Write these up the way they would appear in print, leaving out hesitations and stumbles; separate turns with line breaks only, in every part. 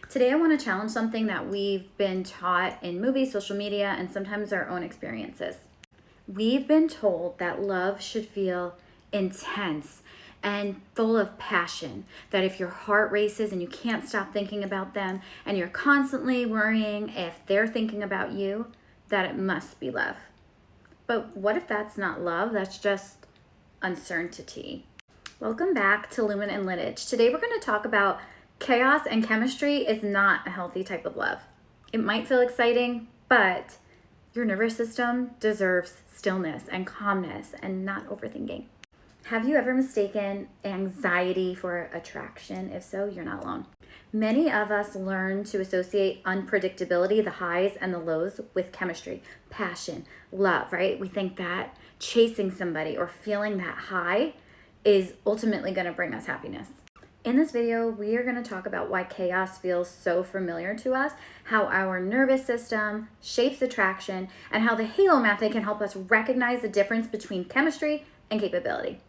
Today I want to challenge something that we've been taught in movies, social media, and sometimes our own experiences. We've been told that love should feel intense and full of passion, that if your heart races and you can't stop thinking about them and you're constantly worrying if they're thinking about you, that it must be love. But what if that's not love? That's just uncertainty. Welcome back to Lumen and Lineage. Today we're going to talk about chaos and chemistry is not a healthy type of love. It might feel exciting, but your nervous system deserves stillness and calmness and not overthinking. Have you ever mistaken anxiety for attraction? If so, you're not alone. Many of us learn to associate unpredictability, the highs and the lows, with chemistry, passion, love, right? We think that chasing somebody or feeling that high is ultimately going to bring us happiness. In this video, we are going to talk about why chaos feels so familiar to us, how our nervous system shapes attraction, and how the HALO method can help us recognize the difference between chemistry and capability.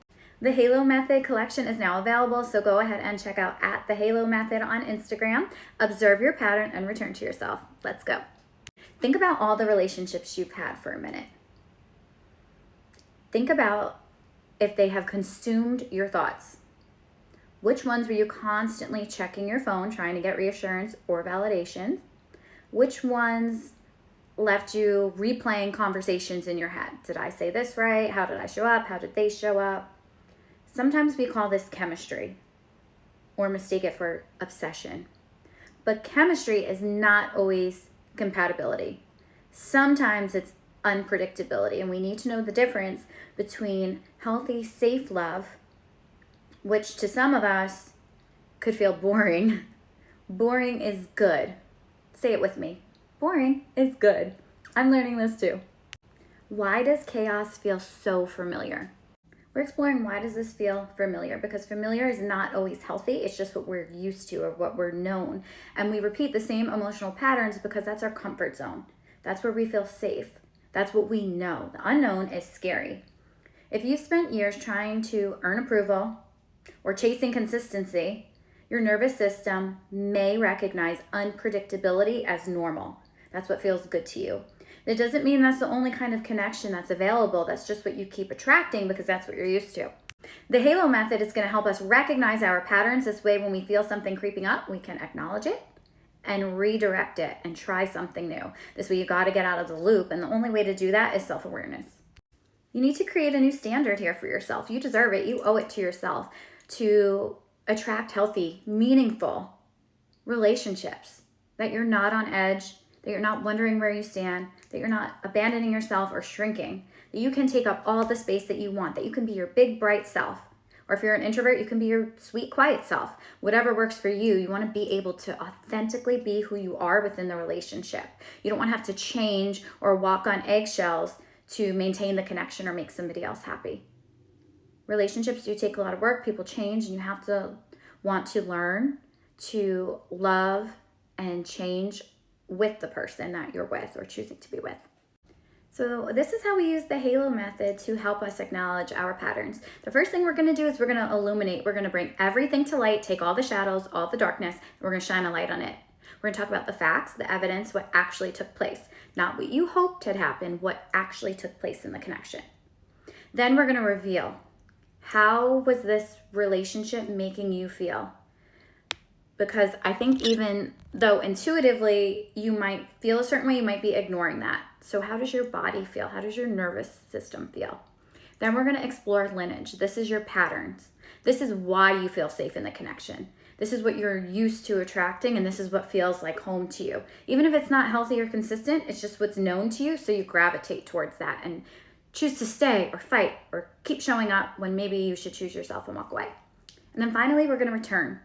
The HALO method collection is now available, so go ahead and check out @the HALO method on Instagram. Observe your pattern and return to yourself. Let's go. Think about all the relationships you've had for a minute. Think about if they have consumed your thoughts. Which ones were you constantly checking your phone, trying to get reassurance or validation? Which ones left you replaying conversations in your head? Did I say this right? How did I show up? How did they show up? Sometimes we call this chemistry or mistake it for obsession. But chemistry is not always compatibility. Sometimes it's unpredictability, and we need to know the difference between healthy, safe love, which to some of us could feel boring. Boring is good. Say it with me. Boring is good. I'm learning this too. Why does chaos feel so familiar? We're exploring why does this feel familiar, because familiar is not always healthy. It's just what we're used to or what we're known. And we repeat the same emotional patterns because that's our comfort zone. That's where we feel safe. That's what we know. The unknown is scary. If you've spent years trying to earn approval or chasing consistency, your nervous system may recognize unpredictability as normal. That's what feels good to you. It doesn't mean that's the only kind of connection that's available. That's just what you keep attracting because that's what you're used to. The HALO method is going to help us recognize our patterns. This way, when we feel something creeping up, we can acknowledge it and redirect it and try something new. This way, you got to get out of the loop. And the only way to do that is self-awareness. You need to create a new standard here for yourself. You deserve it. You owe it to yourself to attract healthy, meaningful relationships, that you're not on edge, that you're not wondering where you stand, that you're not abandoning yourself or shrinking, that you can take up all the space that you want, that you can be your big, bright self. Or if you're an introvert, you can be your sweet, quiet self. Whatever works for you, you want to be able to authentically be who you are within the relationship. You don't want to have to change or walk on eggshells to maintain the connection or make somebody else happy. Relationships do take a lot of work. People change, and you have to want to learn to love and change with the person that you're with or choosing to be with. So this is how we use the HALO method to help us acknowledge our patterns. The first thing we're going to do is we're going to illuminate. We're going to bring everything to light, take all the shadows, all the darkness, and we're going to shine a light on it. We're going to talk about the facts, the evidence, what actually took place. Not what you hoped had happened, what actually took place in the connection. Then we're going to reveal, how was this relationship making you feel? Because I think even though intuitively you might feel a certain way, you might be ignoring that. So how does your body feel? How does your nervous system feel? Then we're going to explore lineage. This is your patterns. This is why you feel safe in the connection. This is what you're used to attracting, and this is what feels like home to you. Even if it's not healthy or consistent, it's just what's known to you, so you gravitate towards that and choose to stay or fight or keep showing up when maybe you should choose yourself and walk away. And then finally, we're going to return.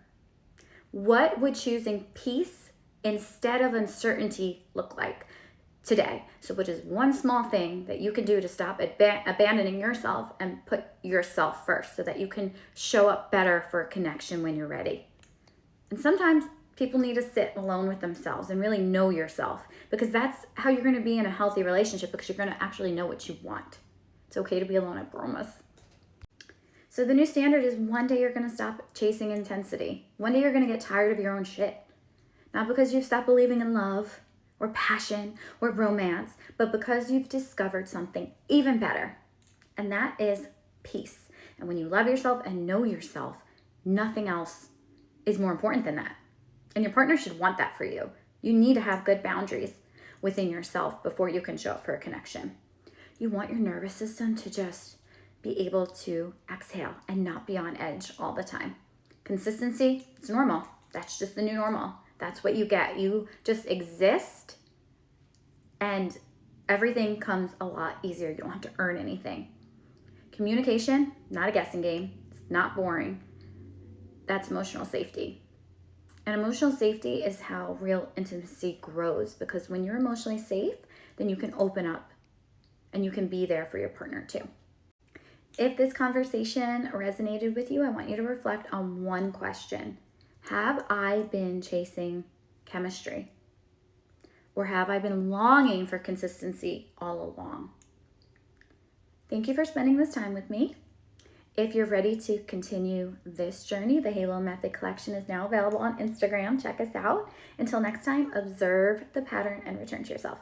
What would choosing peace instead of uncertainty look like today? So what is one small thing that you can do to stop abandoning yourself and put yourself first so that you can show up better for a connection when you're ready? And sometimes people need to sit alone with themselves and really know yourself, because that's how you're going to be in a healthy relationship, because you're going to actually know what you want. It's okay to be alone, I promise. So the new standard is one day you're going to stop chasing intensity. One day you're going to get tired of your own shit. Not because you've stopped believing in love or passion or romance, but because you've discovered something even better. And that is peace. And when you love yourself and know yourself, nothing else is more important than that. And your partner should want that for you. You need to have good boundaries within yourself before you can show up for a connection. You want your nervous system to just be able to exhale and not be on edge all the time. Consistency, it's normal. That's just the new normal. That's what you get. You just exist and everything comes a lot easier. You don't have to earn anything. Communication, not a guessing game. It's not boring. That's emotional safety. And emotional safety is how real intimacy grows, because when you're emotionally safe, then you can open up and you can be there for your partner too. If this conversation resonated with you, I want you to reflect on one question. Have I been chasing chemistry? Or have I been longing for consistency all along? Thank you for spending this time with me. If you're ready to continue this journey, the Halo Method collection is now available on Instagram. Check us out. Until next time, observe the pattern and return to yourself.